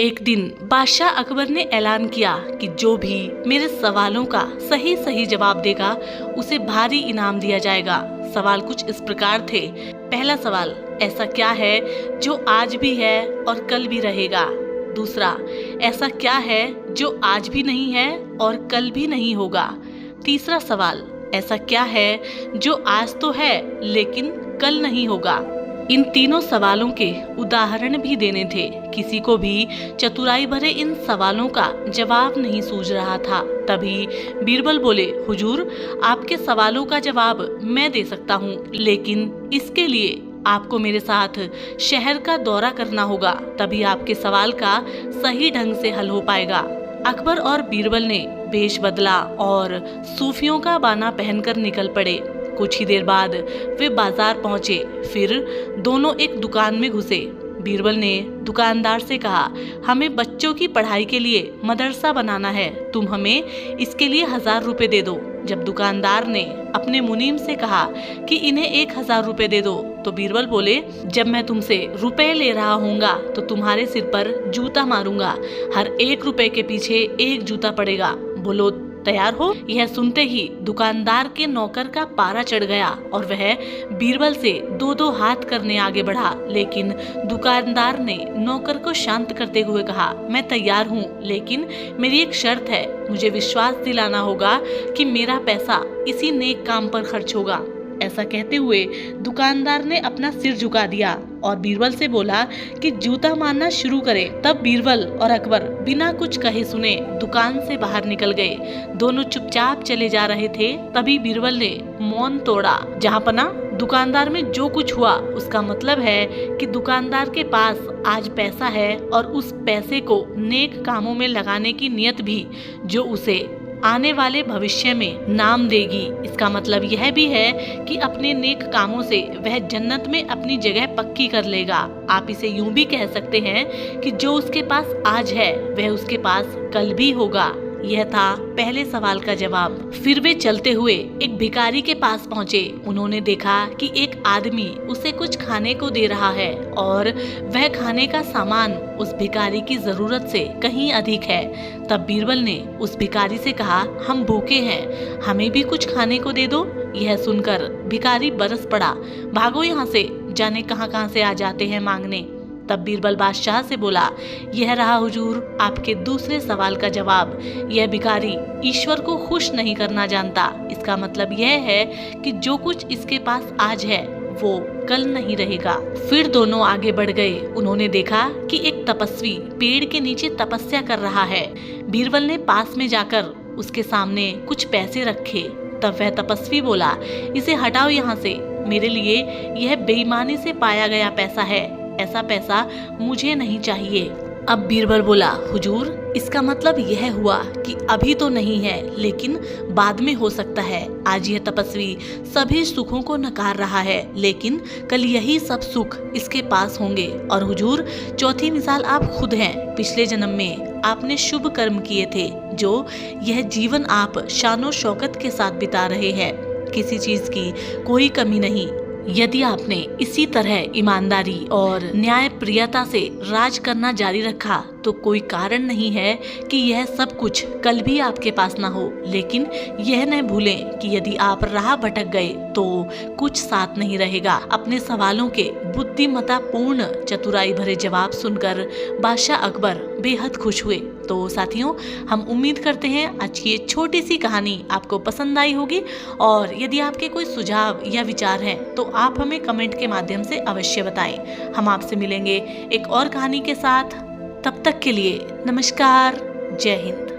एक दिन बादशाह अकबर ने ऐलान किया कि जो भी मेरे सवालों का सही सही जवाब देगा उसे भारी इनाम दिया जाएगा। सवाल कुछ इस प्रकार थे। पहला सवाल, ऐसा क्या है जो आज भी है और कल भी रहेगा। दूसरा, ऐसा क्या है जो आज भी नहीं है और कल भी नहीं होगा। तीसरा सवाल, ऐसा क्या है जो आज तो है लेकिन कल नहीं होगा। इन तीनों सवालों के उदाहरण भी देने थे। किसी को भी चतुराई भरे इन सवालों का जवाब नहीं सूझ रहा था। तभी बीरबल बोले, हुजूर, आपके सवालों का जवाब मैं दे सकता हूँ, लेकिन इसके लिए आपको मेरे साथ शहर का दौरा करना होगा, तभी आपके सवाल का सही ढंग से हल हो पाएगा। अकबर और बीरबल ने वेश बदला और सूफियों का बाना पहनकर निकल पड़े। कुछ ही देर बाद वे बाजार पहुंचे। फिर दोनों एक दुकान में घुसे। बीरबल ने दुकानदार से कहा, हमें बच्चों की पढ़ाई के लिए मदरसा बनाना है, तुम हमें इसके लिए 1000 रुपए दे दो। जब दुकानदार ने अपने मुनीम से कहा कि इन्हें 1000 रुपए दे दो, तो बीरबल बोले, जब मैं तुमसे रुपए ले रहा हूँगा तो तुम्हारे सिर पर जूता मारूंगा। हर 1 रुपए के पीछे 1 जूता पड़ेगा। बोलो, तैयार हो। यह सुनते ही दुकानदार के नौकर का पारा चढ़ गया और वह बीरबल से 2-2 हाथ करने आगे बढ़ा, लेकिन दुकानदार ने नौकर को शांत करते हुए कहा, मैं तैयार हूँ, लेकिन मेरी एक शर्त है। मुझे विश्वास दिलाना होगा कि मेरा पैसा इसी नेक काम पर खर्च होगा। ऐसा कहते हुए दुकानदार ने अपना सिर झुका दिया और बीरबल से बोला कि जूता मारना शुरू करे। तब बीरबल और अकबर बिना कुछ कहे सुने दुकान से बाहर निकल गए। दोनों चुपचाप चले जा रहे थे। तभी बीरबल ने मौन तोड़ा, जहाँ पना दुकानदार में जो कुछ हुआ उसका मतलब है कि दुकानदार के पास आज पैसा है और उस पैसे को नेक कामों में लगाने की नियत भी, जो उसे आने वाले भविष्य में नाम देगी। इसका मतलब यह भी है कि अपने नेक कामों से वह जन्नत में अपनी जगह पक्की कर लेगा। आप इसे यूं भी कह सकते हैं कि जो उसके पास आज है वह उसके पास कल भी होगा। यह था पहले सवाल का जवाब। फिर वे चलते हुए एक भिखारी के पास पहुंचे। उन्होंने देखा कि एक आदमी उसे कुछ खाने को दे रहा है और वह खाने का सामान उस भिखारी की जरूरत से कहीं अधिक है। तब बीरबल ने उस भिखारी से कहा, हम भूखे हैं, हमें भी कुछ खाने को दे दो। यह सुनकर भिखारी बरस पड़ा, भागो यहाँ से, जाने कहाँ से आ जाते हैं मांगने। तब बीरबल बादशाह से बोला, यह रहा हुजूर आपके दूसरे सवाल का जवाब। यह भिखारी ईश्वर को खुश नहीं करना जानता। इसका मतलब यह है कि जो कुछ इसके पास आज है वो कल नहीं रहेगा। फिर दोनों आगे बढ़ गए। उन्होंने देखा कि एक तपस्वी पेड़ के नीचे तपस्या कर रहा है। बीरबल ने पास में जाकर उसके सामने कुछ पैसे रखे। तब वह तपस्वी बोला, इसे हटाओ यहाँ से, मेरे लिए यह बेईमानी से पाया गया पैसा है, ऐसा पैसा मुझे नहीं चाहिए। अब बीरबल बोला, हुजूर, इसका मतलब यह हुआ कि अभी तो नहीं है, लेकिन बाद में हो सकता है। आज यह तपस्वी सभी सुखों को नकार रहा है, लेकिन कल यही सब सुख इसके पास होंगे। और हुजूर, चौथी मिसाल आप खुद हैं। पिछले जन्म में आपने शुभ कर्म किए थे, जो यह जीवन आप शानो शौकत के साथ बिता रहे हैं। किसी चीज की कोई कमी नहीं। यदि आपने इसी तरह ईमानदारी और न्यायप्रियता से राज करना जारी रखा तो कोई कारण नहीं है कि यह सब कुछ कल भी आपके पास ना हो। लेकिन यह न भूलें कि यदि आप राह भटक गए तो कुछ साथ नहीं रहेगा। अपने सवालों के बुद्धिमत्तापूर्ण चतुराई भरे जवाब सुनकर बादशाह अकबर बेहद खुश हुए। तो साथियों, हम उम्मीद करते हैं आज की ये छोटी सी कहानी आपको पसंद आई होगी, और यदि आपके कोई सुझाव या विचार हैं तो आप हमें कमेंट के माध्यम से अवश्य बताएं। हम आपसे मिलेंगे एक और कहानी के साथ। तब तक के लिए नमस्कार, जय हिंद।